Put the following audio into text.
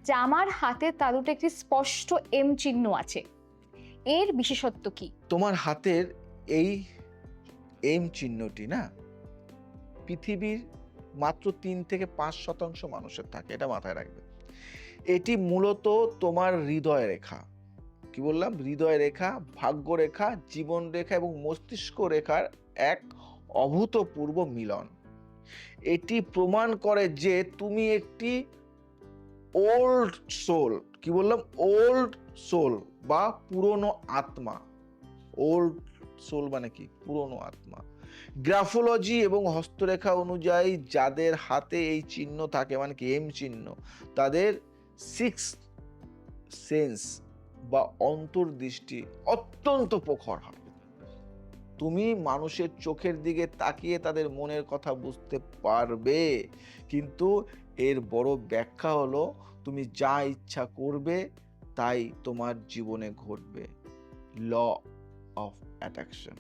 যে আমার হাতের তালুতে একটি স্পষ্ট এম চিহ্ন আছে, এর বিশেষত্ব কি? তোমার হাতের এই এম চিহ্নটি না পৃথিবীর মাত্র 3 থেকে 5% মানুষের থাকে, এটা মাথায় রাখবে। এটি মূলত তোমার হৃদয় রেখা, কি বললাম, হৃদয় রেখা, ভাগ্য রেখা, জীবন রেখা এবং মস্তিষ্ক রেখার এক অভূতপূর্ব মিলন। এটি প্রমাণ করে যে তুমি একটি ওল্ড সোল, কি বললাম, ওল্ড সোল বা পুরনো আত্মা। ওল্ড সোল মানে কি? পুরনো আত্মা। গ্রাফোলজি এবং হস্তরেখা অনুযায়ী যাদের হাতে এই চিহ্ন থাকে, মানে কি এম চিহ্ন, তাদের সিক্স সেন্স বা অন্তর্দৃষ্টি অত্যন্ত প্রখর হয়। তুমি মানুষের চোখের দিকে তাকিয়ে তাদের মনের কথা বুঝতে পারবে, কিন্তু এর বড় ব্যাখ্যা হলো তুমি যা ইচ্ছা করবে তাই তোমার জীবনে ঘটবে। Law of attraction.